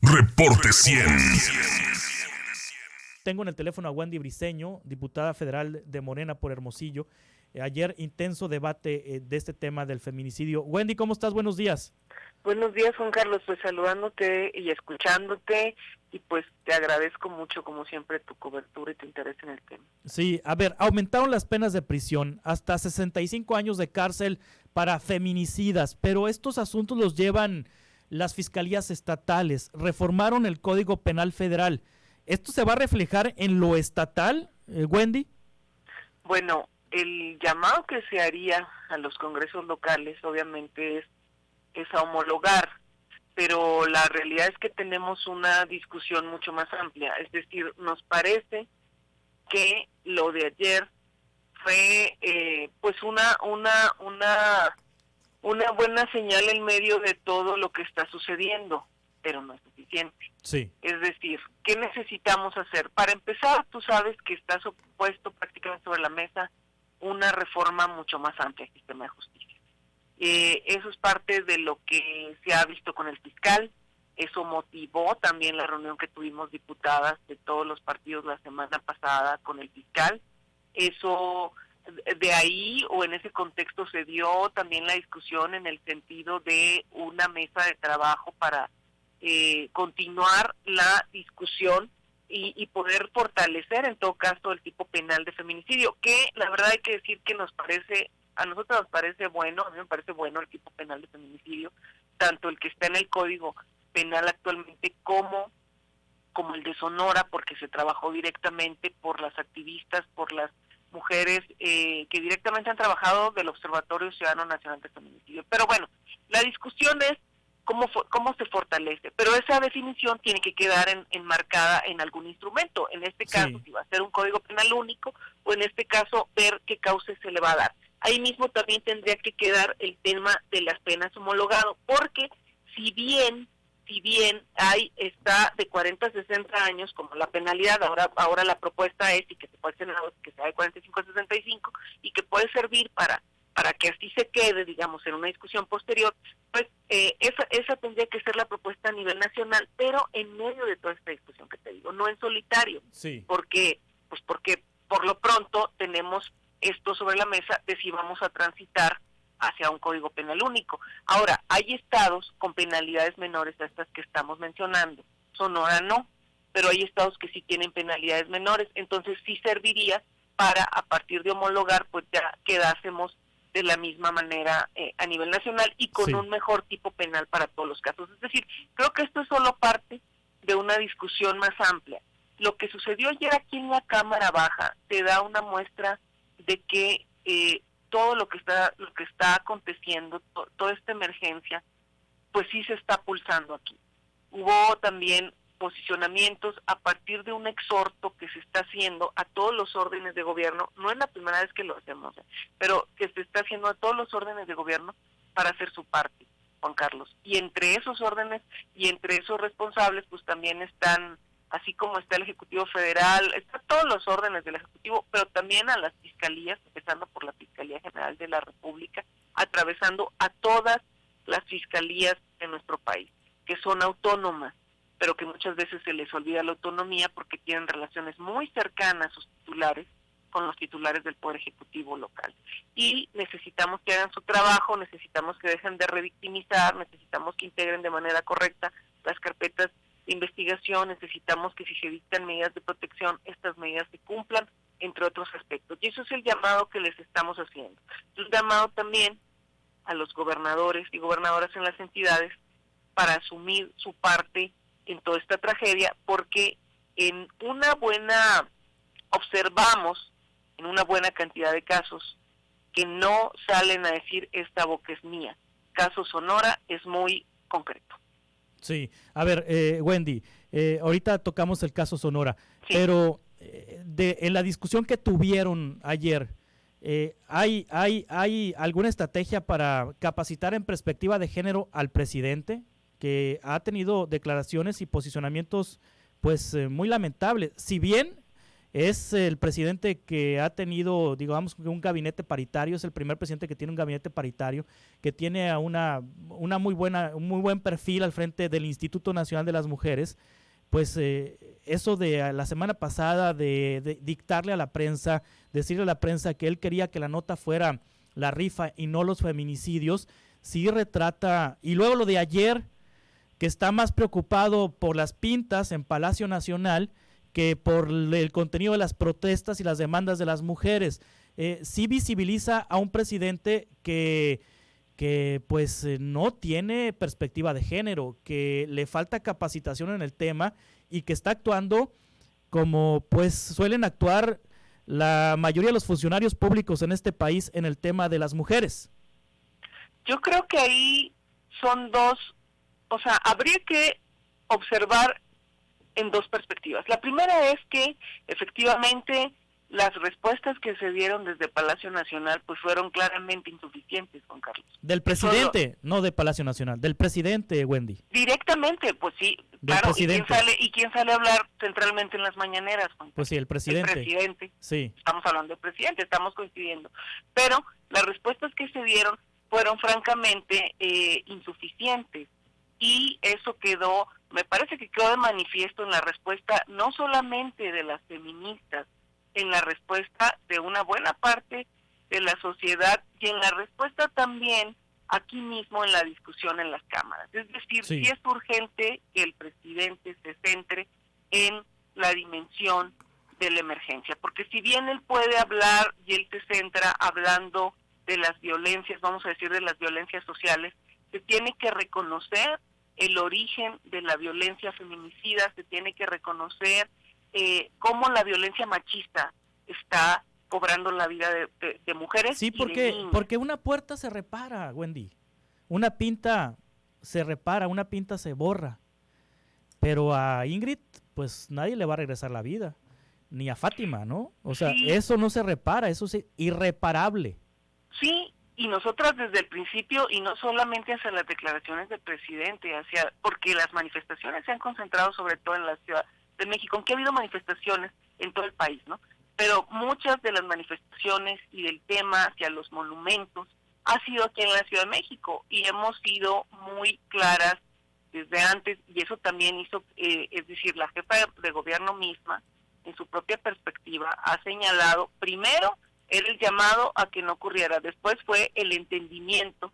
Reporte 100. Tengo en el teléfono a Wendy Briceño, diputada federal de Morena por Hermosillo. Ayer intenso debate de este tema del feminicidio. Wendy, ¿cómo estás? Buenos días. Buenos días, Juan Carlos, pues saludándote y escuchándote, y pues te agradezco mucho, como siempre, tu cobertura y tu interés en el tema. Sí, a ver, aumentaron las penas de prisión hasta 65 años de cárcel para feminicidas, pero estos asuntos los llevan las fiscalías estatales. Reformaron el Código Penal Federal. ¿Esto se va a reflejar en lo estatal, Wendy? Bueno, el llamado que se haría a los congresos locales, obviamente, es a homologar, pero la realidad es que tenemos una discusión mucho más amplia. Es decir, nos parece que lo de ayer fue pues una buena señal en medio de todo lo que está sucediendo, pero no es suficiente. Sí. Es decir, ¿qué necesitamos hacer? Para empezar, tú sabes que está puesto prácticamente sobre la mesa una reforma mucho más amplia del sistema de justicia. Eso es parte de lo que se ha visto con el fiscal. Eso motivó también la reunión que tuvimos diputadas de todos los partidos la semana pasada con el fiscal. Eso, de ahí o en ese contexto se dio también la discusión en el sentido de una mesa de trabajo para continuar la discusión y poder fortalecer en todo caso el tipo penal de feminicidio, que la verdad hay que decir que a nosotros nos parece bueno, a mí me parece bueno el tipo penal de feminicidio, tanto el que está en el Código Penal actualmente como el de Sonora, porque se trabajó directamente por las activistas, por las mujeres que directamente han trabajado del Observatorio Ciudadano Nacional de Feminicidio. Pero bueno, la discusión es cómo se fortalece, pero esa definición tiene que quedar enmarcada en algún instrumento, en este caso si va a ser un código penal único, o en este caso ver qué cauce se le va a dar. Ahí mismo también tendría que quedar el tema de las penas homologado, porque si bien está de 40 a 60 años como la penalidad, ahora la propuesta es, y que se puede hacer que sea de 45 a 65, y que puede servir para que así se quede, digamos, en una discusión posterior, pues esa tendría que ser la propuesta a nivel nacional, pero en medio de toda esta discusión que te digo, no en solitario. Sí. Porque por lo pronto tenemos esto sobre la mesa de si vamos a transitar hacia un código penal único. Ahora, hay estados con penalidades menores a estas que estamos mencionando. Sonora no, pero hay estados que sí tienen penalidades menores, entonces sí serviría para, a partir de homologar, pues ya quedásemos de la misma manera a nivel nacional y con un mejor tipo penal para todos los casos. Es decir, creo que esto es solo parte de una discusión más amplia. Lo que sucedió ayer aquí en la Cámara Baja te da una muestra de que todo lo que está aconteciendo, toda esta emergencia, pues sí se está pulsando aquí. Hubo también posicionamientos a partir de un exhorto que se está haciendo a todos los órdenes de gobierno, no es la primera vez que lo hacemos, pero que se está haciendo a todos los órdenes de gobierno para hacer su parte, Juan Carlos. Y entre esos órdenes y entre esos responsables, pues también están, así como está el Ejecutivo Federal, están todos los órdenes del Ejecutivo, pero también a las fiscalías, empezando por la Fiscalía General de la República, atravesando a todas las fiscalías de nuestro país, que son autónomas, pero que muchas veces se les olvida la autonomía porque tienen relaciones muy cercanas sus titulares con los titulares del Poder Ejecutivo local. Y necesitamos que hagan su trabajo, necesitamos que dejen de revictimizar, necesitamos que integren de manera correcta las carpetas de investigación, necesitamos que si se dictan medidas de protección, estas medidas se cumplan, entre otros aspectos. Y eso es el llamado que les estamos haciendo. Es un llamado también a los gobernadores y gobernadoras en las entidades para asumir su parte en toda esta tragedia, porque observamos en una buena cantidad de casos que no salen a decir esta boca es mía. Caso Sonora es muy concreto. Sí, a ver, Wendy, ahorita tocamos el caso Sonora, sí. Pero en la discusión que tuvieron ayer, ¿hay alguna estrategia para capacitar en perspectiva de género al presidente, que ha tenido declaraciones y posicionamientos pues muy lamentables? Si bien Es el presidente que ha tenido, digamos, un gabinete paritario, es el primer presidente que tiene un gabinete paritario, que tiene a un muy buen perfil al frente del Instituto Nacional de las Mujeres. Pues eso de la semana pasada de dictarle a la prensa, decirle a la prensa que él quería que la nota fuera la rifa y no los feminicidios, sí retrata, y luego lo de ayer, que está más preocupado por las pintas en Palacio Nacional que por el contenido de las protestas y las demandas de las mujeres. Sí visibiliza a un presidente que pues no tiene perspectiva de género, que le falta capacitación en el tema y que está actuando como pues suelen actuar la mayoría de los funcionarios públicos en este país en el tema de las mujeres. Yo creo que ahí son dos, o sea, habría que observar en dos perspectivas. La primera es que efectivamente las respuestas que se dieron desde Palacio Nacional pues fueron claramente insuficientes, Juan Carlos. Del presidente, no de Palacio Nacional, del presidente, Wendy. Directamente, pues sí, del claro. Presidente. ¿Y quién sale a hablar centralmente en las mañaneras, Juan Carlos? Pues sí, el presidente. El presidente. Sí. Estamos hablando del presidente, estamos coincidiendo. Pero las respuestas que se dieron fueron francamente insuficientes. Y eso quedó, me parece que quedó de manifiesto en la respuesta no solamente de las feministas, en la respuesta de una buena parte de la sociedad y en la respuesta también aquí mismo en la discusión en las cámaras. Es decir, sí es urgente que el presidente se centre en la dimensión de la emergencia, porque si bien él puede hablar y él se centra hablando de las violencias, vamos a decir de las violencias sociales, se tiene que reconocer el origen de la violencia feminicida, se tiene que reconocer cómo la violencia machista está cobrando la vida de mujeres. Sí, porque una puerta se repara, Wendy. Una pinta se repara, una pinta se borra. Pero a Ingrid, pues nadie le va a regresar la vida. Ni a Fátima, ¿no? O sea, sí. Eso no se repara, eso es irreparable. Sí, y nosotras desde el principio, y no solamente hacia las declaraciones del presidente, porque las manifestaciones se han concentrado sobre todo en la Ciudad de México, aunque ha habido manifestaciones en todo el país, ¿no? Pero muchas de las manifestaciones y del tema hacia los monumentos ha sido aquí en la Ciudad de México, y hemos sido muy claras desde antes, y eso también hizo, es decir, la jefa de gobierno misma, en su propia perspectiva, ha señalado, primero, era el llamado a que no ocurriera, después fue el entendimiento,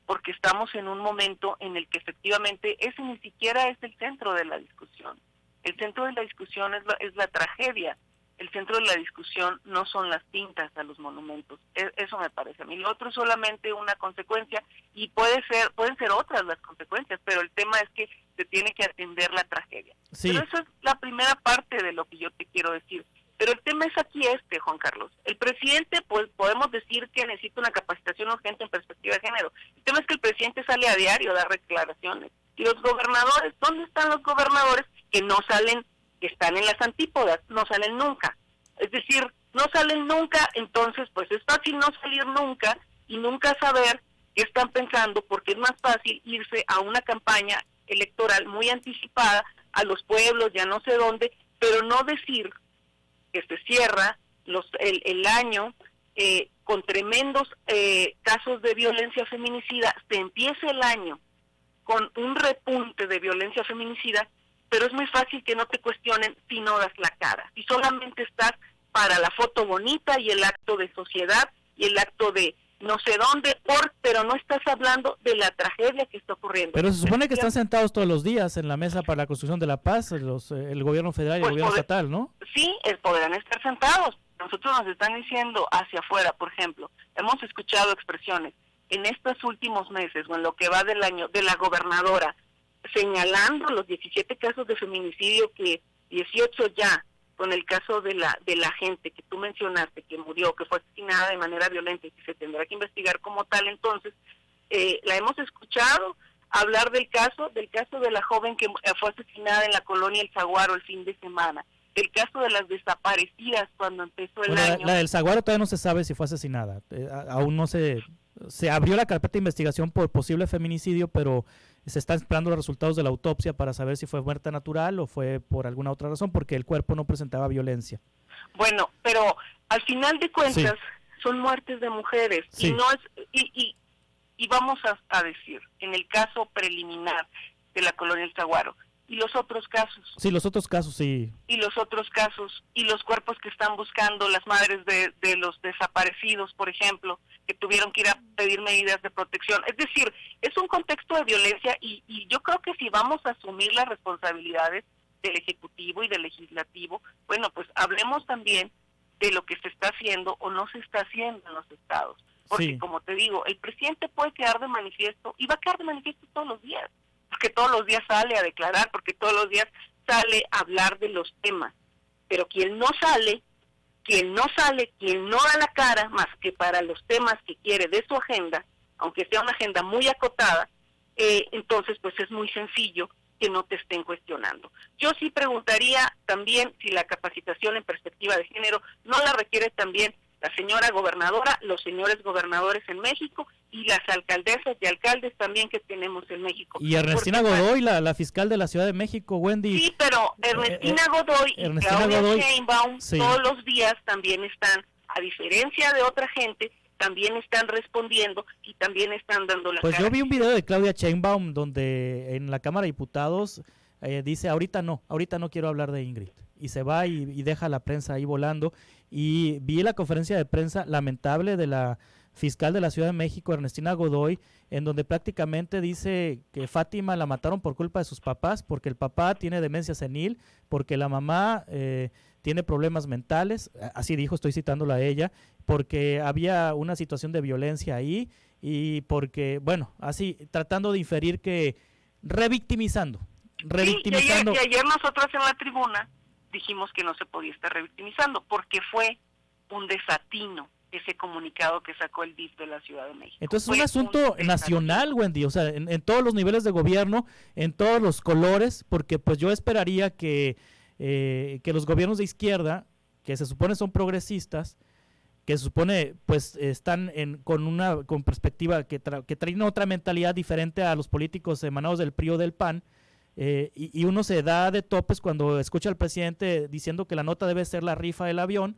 porque estamos en un momento en el que efectivamente ese ni siquiera es el centro de la discusión. El centro de la discusión es la tragedia, el centro de la discusión no son las pintas a los monumentos, eso me parece a mí. Lo otro es solamente una consecuencia, y pueden ser otras las consecuencias, pero el tema es que se tiene que atender la tragedia. Sí. Pero eso es la primera parte de lo que yo te quiero decir. Pero el tema es aquí Juan Carlos. El presidente, pues podemos decir que necesita una capacitación urgente en perspectiva de género. El tema es que el presidente sale a diario a dar declaraciones. Y los gobernadores, ¿dónde están los gobernadores que no salen, que están en las antípodas? No salen nunca. Es decir, no salen nunca, entonces pues es fácil no salir nunca y nunca saber qué están pensando, porque es más fácil irse a una campaña electoral muy anticipada a los pueblos, ya no sé dónde, pero no decir que se cierra el año con tremendos casos de violencia feminicida, se empieza el año con un repunte de violencia feminicida, pero es muy fácil que no te cuestionen si no das la cara, si solamente estás para la foto bonita y el acto de sociedad y el acto de no sé dónde, pero no estás hablando de la tragedia que está ocurriendo. Pero se supone que están sentados todos los días en la mesa para la construcción de la paz, el gobierno federal y el gobierno estatal, ¿no? Sí, podrán estar sentados. Nosotros nos están diciendo hacia afuera, por ejemplo, hemos escuchado expresiones en estos últimos meses o en lo que va del año de la gobernadora señalando los 17 casos de feminicidio, que 18 ya, con el caso de la gente que tú mencionaste, que murió, que fue asesinada de manera violenta y que se tendrá que investigar como tal. Entonces, la hemos escuchado hablar del caso de la joven que fue asesinada en la colonia El Zaguaro el fin de semana, el caso de las desaparecidas cuando empezó el año. La del Zaguaro todavía no se sabe si fue asesinada, aún no se abrió la carpeta de investigación por posible feminicidio, pero se están esperando los resultados de la autopsia para saber si fue muerte natural o fue por alguna otra razón, porque el cuerpo no presentaba violencia. Bueno, pero al final de cuentas son muertes de mujeres y no es y vamos a decir, en el caso preliminar de la colonia El Zaguaro, y los otros casos. Sí, los otros casos, sí. Y los otros casos, y los cuerpos que están buscando, las madres de los desaparecidos, por ejemplo, que tuvieron que ir a pedir medidas de protección. Es decir, es un contexto de violencia y yo creo que si vamos a asumir las responsabilidades del Ejecutivo y del Legislativo, bueno, pues hablemos también de lo que se está haciendo o no se está haciendo en los estados. Porque como te digo, el presidente puede quedar de manifiesto y va a quedar de manifiesto todos los días, porque todos los días sale a declarar, porque todos los días sale a hablar de los temas. Pero quien no sale, quien no da la cara más que para los temas que quiere de su agenda, aunque sea una agenda muy acotada, entonces pues es muy sencillo que no te estén cuestionando. Yo sí preguntaría también si la capacitación en perspectiva de género no la requiere también la señora gobernadora, los señores gobernadores en México y las alcaldesas y alcaldes también que tenemos en México. Y Ernestina Godoy, la fiscal de la Ciudad de México, Wendy. Sí, pero Ernestina Godoy y Claudia Sheinbaum todos los días también están, a diferencia de otra gente, también están respondiendo y también están dando la cara. Pues yo vi un video de Claudia Sheinbaum donde en la Cámara de Diputados dice, ahorita no quiero hablar de Ingrid. Y se va y deja a la prensa ahí volando. Y vi la conferencia de prensa lamentable de la fiscal de la Ciudad de México, Ernestina Godoy, en donde prácticamente dice que Fátima la mataron por culpa de sus papás, porque el papá tiene demencia senil, porque la mamá tiene problemas mentales, así dijo, estoy citándola a ella, porque había una situación de violencia ahí y porque, bueno, así tratando de inferir que revictimizando. Sí, y ayer nosotros en la tribuna dijimos que no se podía estar revictimizando porque fue un desatino ese comunicado que sacó el DIF de la Ciudad de México. Entonces es un asunto nacional, Wendy, o sea, en todos los niveles de gobierno, en todos los colores, porque pues yo esperaría que los gobiernos de izquierda, que se supone son progresistas, que se supone pues están con perspectiva que traen otra mentalidad diferente a los políticos emanados del PRI o del PAN, y uno se da de topes cuando escucha al presidente diciendo que la nota debe ser la rifa del avión,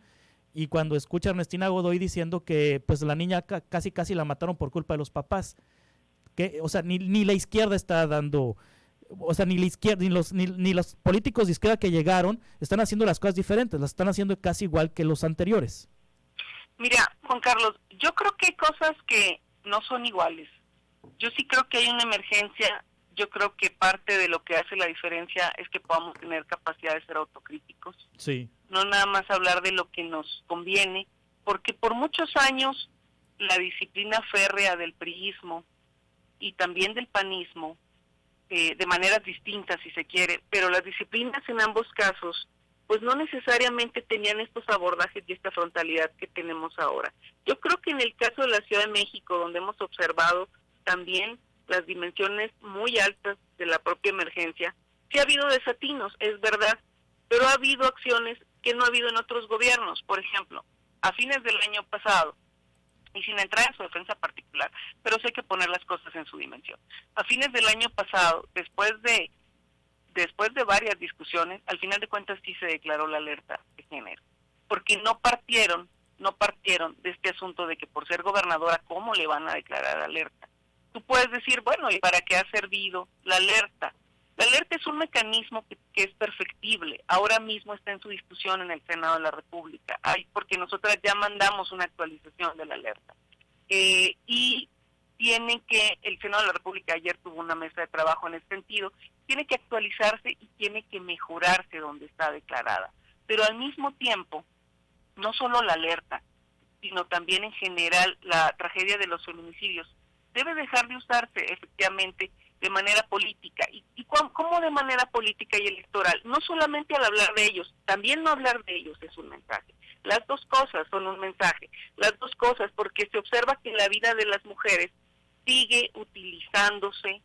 y cuando escucha a Ernestina Godoy diciendo que pues la niña casi la mataron por culpa de los papás. Que, o sea, ni la izquierda está dando, o sea, ni la izquierda, ni los políticos de izquierda que llegaron están haciendo las cosas diferentes, las están haciendo casi igual que los anteriores. Mira, Juan Carlos, yo creo que hay cosas que no son iguales. Yo sí creo que hay una emergencia. Yo creo que parte de lo que hace la diferencia es que podamos tener capacidad de ser autocríticos. Sí. No nada más hablar de lo que nos conviene, porque por muchos años la disciplina férrea del priismo y también del panismo, de maneras distintas si se quiere, pero las disciplinas en ambos casos, pues no necesariamente tenían estos abordajes y esta frontalidad que tenemos ahora. Yo creo que en el caso de la Ciudad de México, donde hemos observado también las dimensiones muy altas de la propia emergencia, sí ha habido desatinos, es verdad, pero ha habido acciones que no ha habido en otros gobiernos. Por ejemplo, a fines del año pasado, y sin entrar en su defensa particular, pero sí hay que poner las cosas en su dimensión. A fines del año pasado, después de varias discusiones, al final de cuentas sí se declaró la alerta de género, porque no partieron de este asunto de que por ser gobernadora, ¿cómo le van a declarar alerta? Tú puedes decir, bueno, ¿y para qué ha servido la alerta? La alerta es un mecanismo que es perfectible. Ahora mismo está en su discusión en el Senado de la República, porque nosotras ya mandamos una actualización de la alerta. Y el Senado de la República ayer tuvo una mesa de trabajo en ese sentido, tiene que actualizarse y tiene que mejorarse donde está declarada. Pero al mismo tiempo, no solo la alerta, sino también en general la tragedia de los feminicidios, debe dejar de usarse efectivamente de manera política. ¿Y cómo de manera política y electoral? No solamente al hablar de ellos, también no hablar de ellos es un mensaje. Las dos cosas son un mensaje, las dos cosas, porque se observa que la vida de las mujeres sigue utilizándose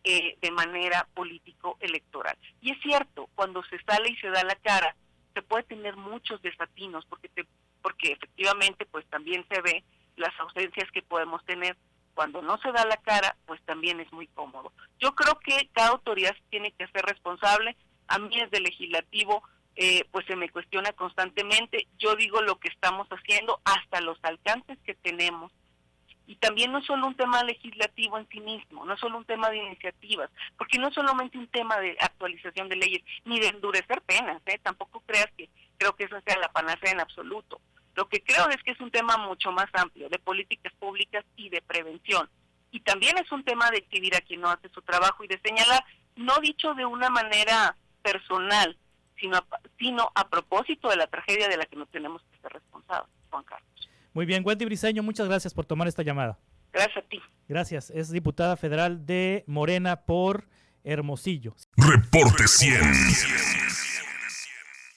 de manera político-electoral. Y es cierto, cuando se sale y se da la cara, se puede tener muchos desatinos, porque efectivamente pues también se ve las ausencias que podemos tener. Cuando no se da la cara, pues también es muy cómodo. Yo creo que cada autoridad tiene que ser responsable. A mí desde legislativo pues se me cuestiona constantemente. Yo digo lo que estamos haciendo, hasta los alcances que tenemos. Y también no es solo un tema legislativo en sí mismo, no es solo un tema de iniciativas, porque no es solamente un tema de actualización de leyes, ni de endurecer penas, tampoco creas que creo que eso sea la panacea en absoluto. Lo que creo es que es un tema mucho más amplio, de políticas públicas y de prevención. Y también es un tema de exhibir a quien no hace su trabajo y de señalar, no dicho de una manera personal, sino a propósito de la tragedia de la que no tenemos que ser responsables, Juan Carlos. Muy bien, Wendy Briceño, muchas gracias por tomar esta llamada. Gracias a ti. Gracias, es diputada federal de Morena por Hermosillo. Reporte 100.